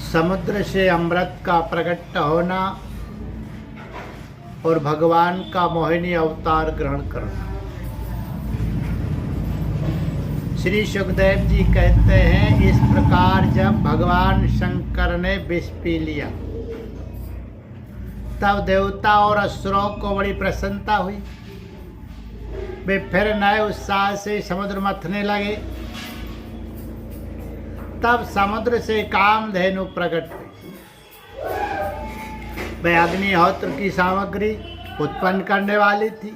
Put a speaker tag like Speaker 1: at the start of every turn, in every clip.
Speaker 1: समुद्र से अमृत का प्रकट होना और भगवान का मोहिनी अवतार ग्रहण करना। श्री सुखदेव जी कहते हैं, इस प्रकार जब भगवान शंकर ने विष पी लिया तब देवता और असुरों को बड़ी प्रसन्नता हुई। वे फिर नए उत्साह से समुद्र मथने लगे। तब समुद्र से कामधेनु प्रकट हुई। वह अग्निहोत्र की सामग्री उत्पन्न करने वाली थी,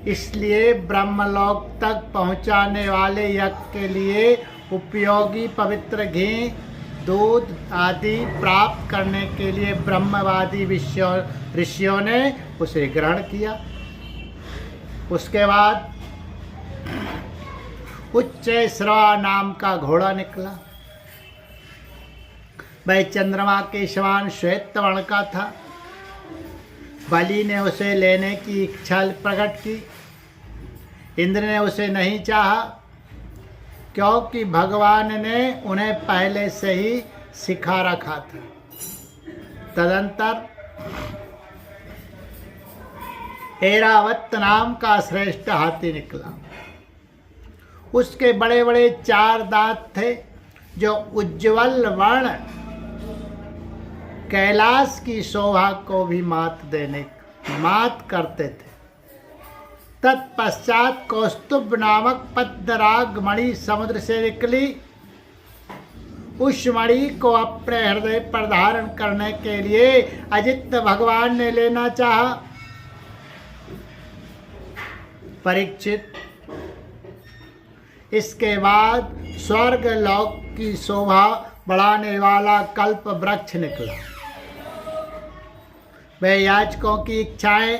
Speaker 1: इसलिए ब्रह्मलोक तक पहुंचाने वाले यज्ञ के लिए उपयोगी पवित्र घी, दूध आदि प्राप्त करने के लिए ब्रह्मवादी ऋषियों ने उसे ग्रहण किया। उसके बाद उच्चैश्रवा नाम का घोड़ा निकला। वह चंद्रमा के समान श्वेत वर्ण का था। बलि ने उसे लेने की इच्छा प्रकट की। इंद्र ने उसे नहीं चाहा, क्योंकि भगवान ने उन्हें पहले से ही सिखा रखा था। तदंतर ऐरावत नाम का श्रेष्ठ हाथी निकला। उसके बड़े बड़े 4 दांत थे, जो उज्ज्वल वर्ण कैलाश की शोभा को भी मात करते थे। तत्पश्चात कौस्तुभ नामक पद्मराग मणि समुद्र से निकली। उस मणि को अपने हृदय पर धारण करने के लिए अजित भगवान ने लेना चाहा। परीक्षित, इसके बाद स्वर्ग लोक की शोभा बढ़ाने वाला कल्प वृक्ष निकला। वह याचकों की इच्छाएं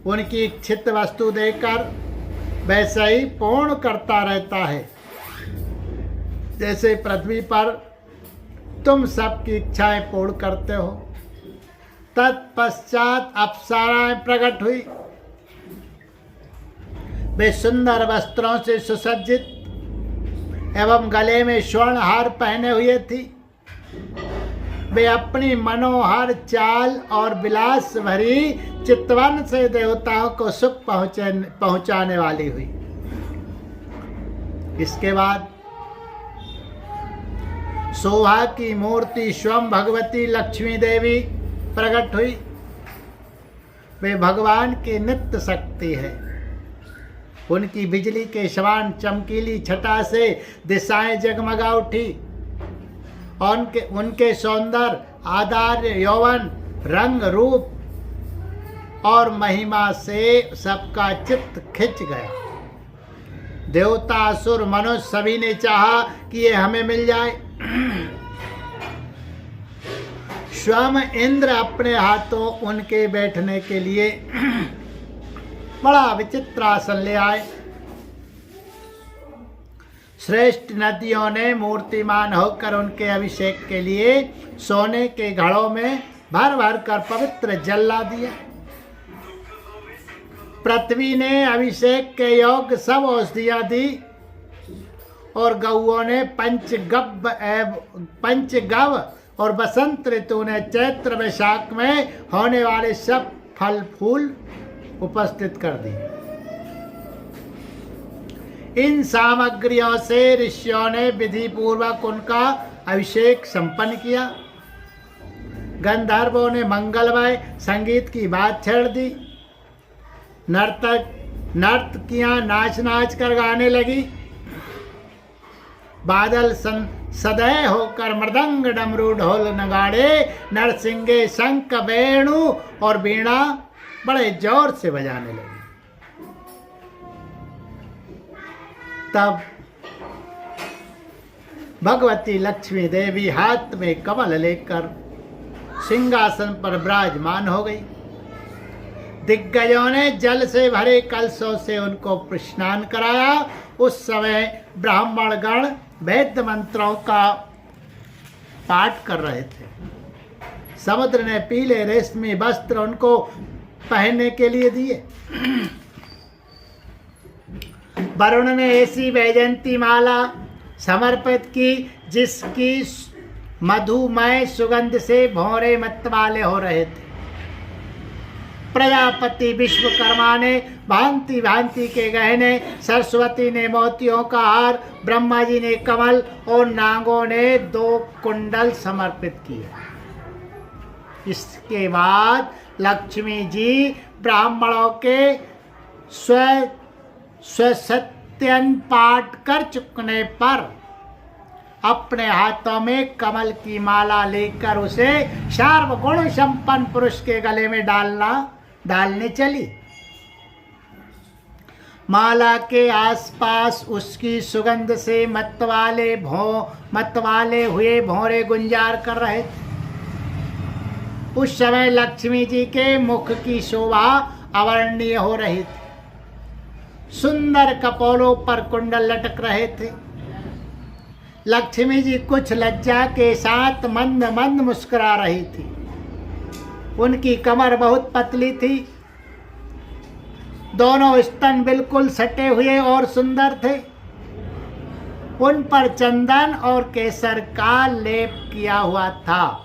Speaker 1: उनकी इच्छित वस्तु देकर वैसे ही पूर्ण करता रहता है, जैसे पृथ्वी पर तुम सबकी इच्छाएं पूर्ण करते हो। तत्पश्चात अप्सराएं प्रकट हुई। वे सुंदर वस्त्रों से सुसज्जित एवं गले में स्वर्ण हार पहने हुए थी। वे अपनी मनोहर चाल और विलास भरी चितवन से देवताओं को सुख पहुंचाने वाली हुई। इसके बाद शोभा की मूर्ति स्वयं भगवती लक्ष्मी देवी प्रकट हुई। वे भगवान की नित्य शक्ति है। उनकी बिजली के समान चमकीली छटा से दिशाएं जगमगा उठी। उनके सौंदर्य, आधार, यौवन, रंग, रूप और महिमा से सबका चित्त खिंच गया। देवता, असुर, मनुष्य सभी ने चाहा कि ये हमें मिल जाए। स्वयं इंद्र अपने हाथों उनके बैठने के लिए बड़ा विचित्र आसन ले आए। श्रेष्ठ नदियों ने मूर्तिमान होकर उनके अभिषेक के लिए सोने के घड़ों में भर भर कर पवित्र जल ला दिया। पृथ्वी ने अभिषेक के योग्य सब औषधियां दी और गौओं ने पंचगव और बसंत ऋतु ने चैत्र वैशाख में होने वाले सब फल फूल उपस्थित कर दी। इन सामग्रियों से ऋषियों ने विधि पूर्वक उनका अभिषेक संपन्न किया। गंधर्वों ने मंगलमय संगीत की बात छेड़ दी। नर्तकियां नाच नाच कर गाने लगी। बादल सदैव होकर मृदंग, डमरू, ढोल, नगाड़े, नरसिंगे, शंख, वेणु और वीणा बड़े जोर से बजाने लगे। तब भगवती लक्ष्मी देवी हाथ में कमल लेकर सिंहासन पर विराजमान हो गई। दिग्गजों ने जल से भरे कलशों से उनको स्नान कराया। उस समय ब्राह्मण गण वैद्य मंत्रों का पाठ कर रहे थे। समुद्र ने पीले रेशमी वस्त्र उनको पहनने के लिए दिए। वरुण ने ऐसी वैजयंती माला समर्पित की मधुमय सुगंध से भौरे मतवाले हो रहे थे। प्रजापति विश्वकर्मा ने भांति भांति के गहने, सरस्वती ने मोतियों का हार, ब्रह्मा जी ने कमल और नागों ने 2 कुंडल समर्पित किए। इसके बाद लक्ष्मी जी ब्राह्मणों के स्वसत्यन पाठ कर चुकने पर अपने हाथों में कमल की माला लेकर उसे सार्वगुण संपन्न पुरुष के गले में डालने चली। माला के आसपास उसकी सुगंध से मतवाले हुए भौरे गुंजार कर रहे थे। उस समय लक्ष्मी जी के मुख की शोभा अवर्णनीय हो रही थी। सुंदर कपोलों पर कुंडल लटक रहे थे। लक्ष्मी जी कुछ लज्जा के साथ मंद मंद मुस्कुरा रही थी। उनकी कमर बहुत पतली थी। दोनों स्तन बिल्कुल सटे हुए और सुंदर थे। उन पर चंदन और केसर का लेप किया हुआ था।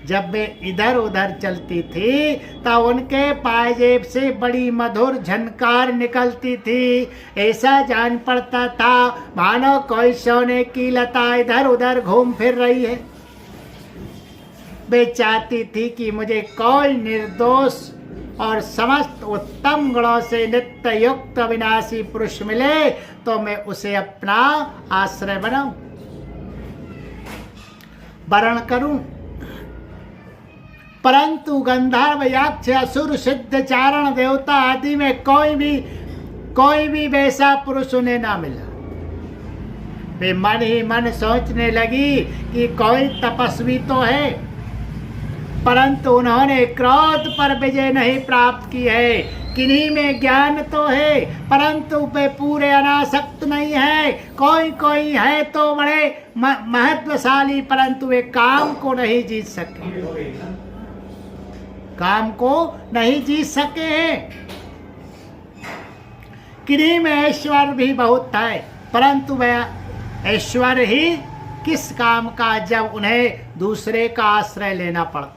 Speaker 1: जब वे इधर उधर चलती थी तब उनके पायजेब से बड़ी मधुर झनकार निकलती थी। ऐसा जान पड़ता था मानो कोई सोने की लता इधर उधर घूम फिर रही है। वे चाहती थी कि मुझे कोई निर्दोष और समस्त उत्तम गुणों से नित्य युक्त अविनाशी पुरुष मिले तो मैं उसे अपना आश्रय बनाऊं, वरण करूं। परंतु गंधर्व, यक्ष, असुर, सिद्ध, चारण, देवता आदि में कोई भी वैसा पुरुष उन्हें ना मिला। वे मन ही मन सोचने लगी कि कोई तपस्वी तो है, परंतु उन्होंने क्रोध पर विजय नहीं प्राप्त की है। किन्हीं में ज्ञान तो है परंतु वे पूरे अनासक्त नहीं है। कोई है तो बड़े महत्वशाली, परंतु वे काम को नहीं जीत सके हैं। किन्हीं में ऐश्वर्य भी बहुत है, परंतु वह ऐश्वर्य ही किस काम का जब उन्हें दूसरे का आश्रय लेना पड़ता।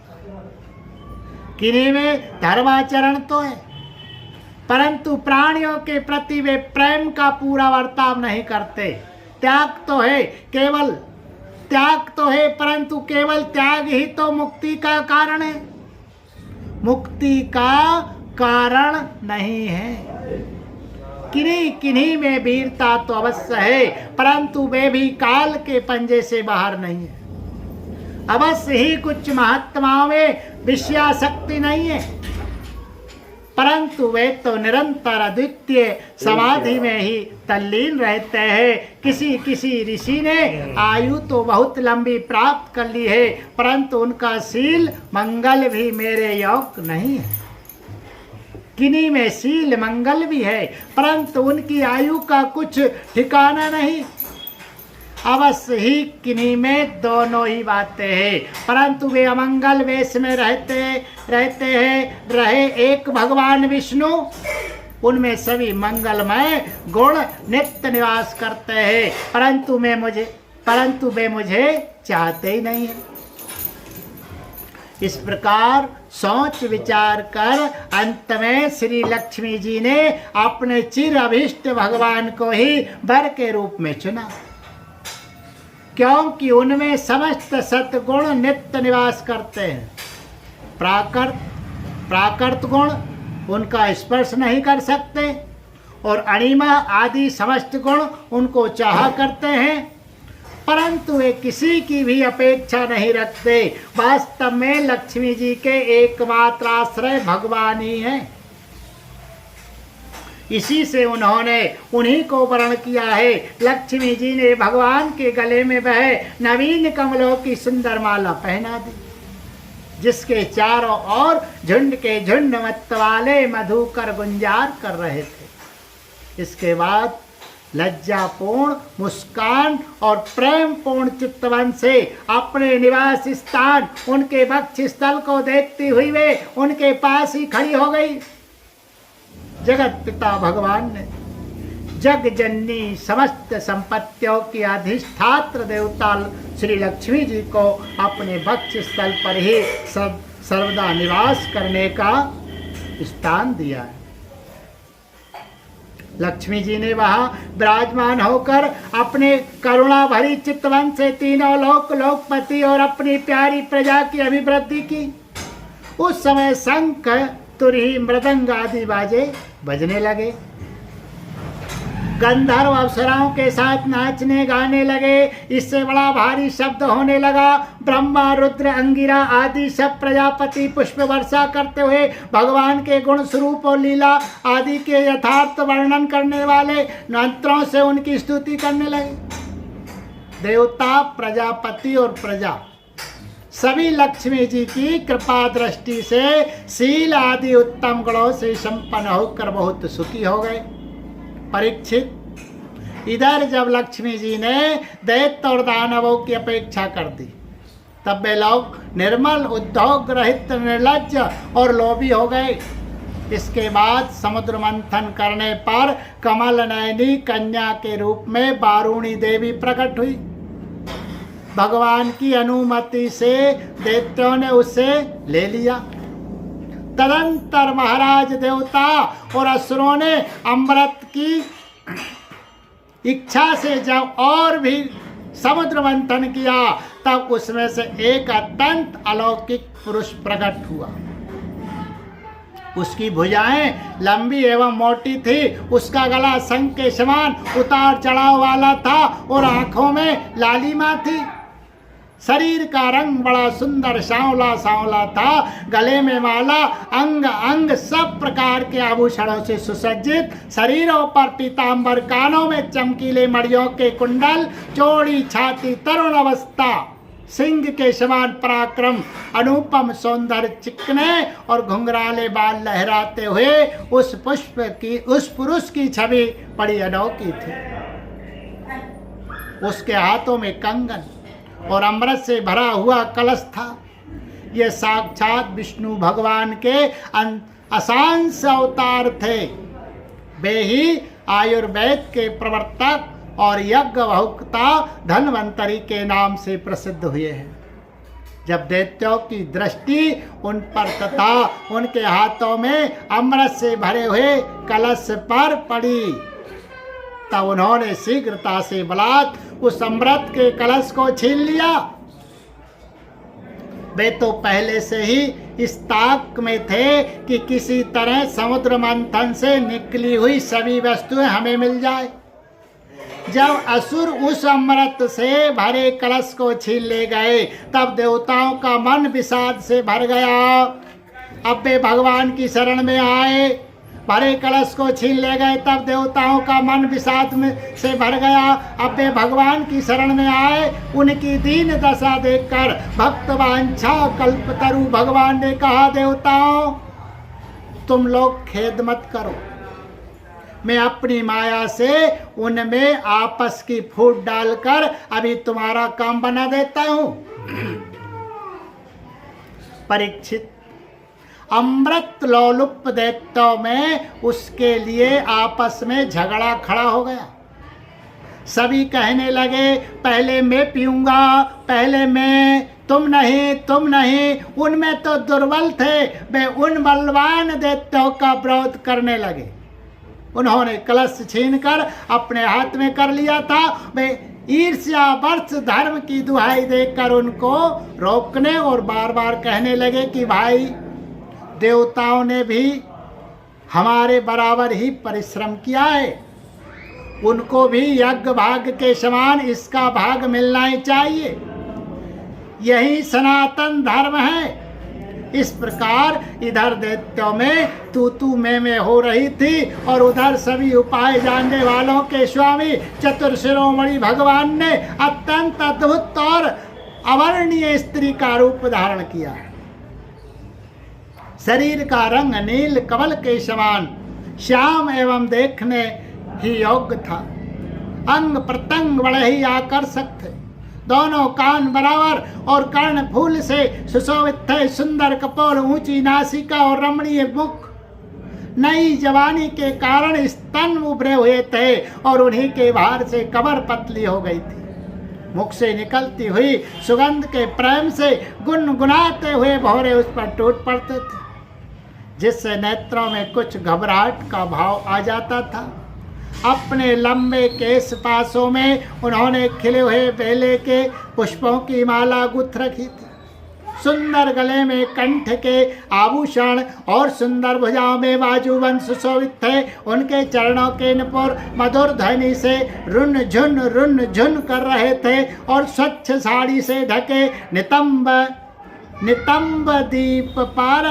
Speaker 1: किन्हीं में धर्माचरण तो है, परंतु प्राणियों के प्रति वे प्रेम का पूरा वर्ताव नहीं करते। त्याग तो है परंतु केवल त्याग ही तो मुक्ति का कारण है, मुक्ति का कारण नहीं है। किन्हीं में वीरता तो अवश्य है, परंतु वे भी काल के पंजे से बाहर नहीं है। अवश्य ही कुछ महात्माओं में विषयासक्ति नहीं है, परंतु वे तो निरंतर अद्वितीय समाधि में ही तल्लीन रहते हैं। किसी ऋषि ने आयु तो बहुत लंबी प्राप्त कर ली है, परंतु उनका शील मंगल भी मेरे योग्य नहीं है। किन्हीं में शील मंगल भी है, परंतु उनकी आयु का कुछ ठिकाना नहीं। अवश्य ही किन्हीं में दोनों ही बातें हैं, परंतु वे अमंगल वेश में रहे एक भगवान विष्णु, उनमें सभी मंगलमय गुण नित्य निवास करते हैं, परंतु वे मुझे चाहते ही नहीं है। इस प्रकार सोच विचार कर अंत में श्री लक्ष्मी जी ने अपने चिर अभिष्ट भगवान को ही वर के रूप में चुना, क्योंकि उनमें समस्त सत्गुण नित्य निवास करते हैं। प्राकृत गुण उनका स्पर्श नहीं कर सकते और अणिमा आदि समस्त गुण उनको चाहा करते हैं, परंतु वे किसी की भी अपेक्षा नहीं रखते। वास्तव में लक्ष्मी जी के एकमात्र आश्रय भगवान ही हैं। इसी से उन्होंने उन्हीं को वर्ण किया है। लक्ष्मी जी ने भगवान के गले में वह नवीन कमलों की सुंदर माला पहना दी, जिसके चारों ओर झुंड के झुंड मतवाले मधुकर गुंजार कर रहे थे। इसके बाद लज्जापूर्ण मुस्कान और प्रेम पूर्ण चित्तवन से अपने निवास स्थान उनके वक्ष स्थल को देखती हुई वे उनके पास ही खड़ी हो गई। जगत पिता भगवान ने जग जननी समस्त संपत्तियों की अधिष्ठात्र देवता श्री लक्ष्मी जी को अपने वक्ष स्थल पर ही सर्वदा निवास करने का स्थान दिया है। लक्ष्मी जी ने वहां विराजमान होकर अपने करुणा भरी चितवन से तीनों लोकपति और अपनी प्यारी प्रजा की अभिवृद्धि की। उस समय शंख तुरही मृदंग आदि बाजे बजने लगे, गंधर्व अप्सराओं के साथ नाचने गाने लगे। इससे बड़ा भारी शब्द होने लगा। ब्रह्मा रुद्र अंगिरा आदि सब प्रजापति पुष्प वर्षा करते हुए भगवान के गुण स्वरूप और लीला आदि के यथार्थ वर्णन करने वाले मंत्रों से उनकी स्तुति करने लगे। देवता, प्रजापति और प्रजा सभी लक्ष्मी जी की कृपा दृष्टि से शील आदि उत्तम गुणों से संपन्न होकर बहुत सुखी हो गए। परीक्षित, इधर जब लक्ष्मी जी ने दैत्य और दानवों की अपेक्षा कर दी, तब वे लोग निर्मल, उद्योग रहित, निर्लज्ज और लोभी हो गए। इसके बाद समुद्र मंथन करने पर कमल नयनी कन्या के रूप में वारुणी देवी प्रकट हुई। भगवान की अनुमति से दैत्यों ने उसे ले लिया। तदंतर महाराज देवता और असुरों ने अमृत की इच्छा से जब और भी समुद्र मंथन किया, तब उसमें से एक अत्यंत अलौकिक पुरुष प्रकट हुआ। उसकी भुजाएं लंबी एवं मोटी थी, उसका गला शंख के समान उतार चढ़ाव वाला था और आंखों में लालिमा थी। शरीर का रंग बड़ा सुंदर सांवला सांवला था। गले में माला, अंग अंग सब प्रकार के आभूषणों से सुसज्जित, शरीरों पर पीतांबर, कानों में चमकीले मणियों के कुंडल, चौड़ी छाती, तरुण अवस्था, सिंह के समान पराक्रम, अनुपम सौंदर्य, चिकने और घुंघराले बाल लहराते हुए उस पुरुष की छवि बड़ी अनोखी थी। उसके हाथों में कंगन और अमृत से भरा हुआ कलश था। ये साक्षात विष्णु भगवान के असांश अवतार थे। वे ही आयुर्वेद के प्रवर्तक और यज्ञ बहुक्ता धन्वंतरी के नाम से प्रसिद्ध हुए हैं। जब दैत्यों की दृष्टि उन पर तथा उनके हाथों में अमृत से भरे हुए कलश पर पड़ी, तब उन्होंने शीघ्रता से बलात् उस अमृत के कलश को छीन लिया। वे तो पहले से ही इस ताक में थे कि किसी तरह समुद्र मंथन से निकली हुई सभी वस्तुएं हमें मिल जाए। जब असुर उस अमृत से भरे कलश को छीन ले गए, तब देवताओं का मन विषाद से भर गया। अब वे भगवान की शरण में आए। भरे कलश को छीन ले गए, तब देवताओं का मन विषाद में से भर गया। अब वे भगवान की शरण में आए। उनकी दीन दशा देखकर भक्त वांछा कल्पतरु भगवान ने कहा, देवताओं, तुम लोग खेद मत करो, मैं अपनी माया से उनमें आपस की फूट डालकर अभी तुम्हारा काम बना देता हूं। परीक्षित, अमृत लोलुप दैत्यों में उसके लिए आपस में झगड़ा खड़ा हो गया। सभी कहने लगे, पहले मैं पीऊंगा, पहले मैं, तुम नहीं, तुम नहीं। उनमें तो दुर्बल थे, वे उन बलवान दैत्यों का विरोध करने लगे। उन्होंने कलश छीनकर अपने हाथ में कर लिया था। वे ईर्ष्या वर्ष धर्म की दुहाई देकर उनको रोकने और बार बार कहने लगे कि भाई, देवताओं ने भी हमारे बराबर ही परिश्रम किया है, उनको भी यज्ञ भाग के समान इसका भाग मिलना ही चाहिए, यही सनातन धर्म है। इस प्रकार इधर दैत्यों में तू मैं हो रही थी और उधर सभी उपाय जानने वालों के स्वामी चतुर्शिरोमणि भगवान ने अत्यंत अद्भुत और अवर्णीय स्त्री का रूप धारण किया है। शरीर का रंग नील कमल के समान श्याम एवं देखने ही योग्य था। अंग प्रत्यंग बड़े ही आकर्षक थे। दोनों कान बराबर और कर्ण फूल से सुशोभित थे। सुंदर कपोल, ऊंची नासिका और रमणीय मुख, नई जवानी के कारण स्तन उभरे हुए थे और उन्हीं के भार से कमर पतली हो गई थी। मुख से निकलती हुई सुगंध के प्रेम से गुनगुनाते हुए भौरे उस पर टूट पड़ते थे, जिससे नेत्रों में कुछ घबराहट का भाव आ जाता था। अपने लंबे केश पासों में उन्होंने खिले हुए बेले के पुष्पों की माला गुथ रखी थी। सुंदर गले में कंठ के आभूषण और सुंदर भुजाओं में बाजूबंद सुशोभित थे। उनके चरणों के नुपुर मधुर ध्वनि से रुन झुन कर रहे थे और स्वच्छ साड़ी से ढके नितंब दीप पार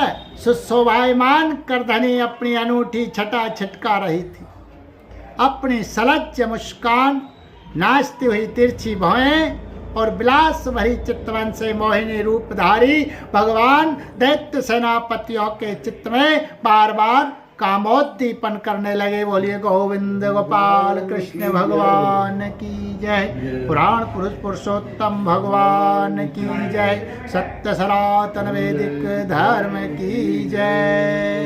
Speaker 1: सुशोभायमान करधनी अपनी अनूठी छटा छिटका रही थी। अपनी सलज्ज मुस्कान, नाचती हुई तिरछी भौएं और विलास भरी चितवन से मोहिनी रूपधारी भगवान दैत्य सेनापतियों के चित्त में बार बार कामोद्दीपन करने लगे। बोलिए गोविंद गोपाल कृष्ण भगवान की जय। पुराण पुरुष पुरुषोत्तम भगवान की जय। सत्य सनातन वैदिक धर्म की जय।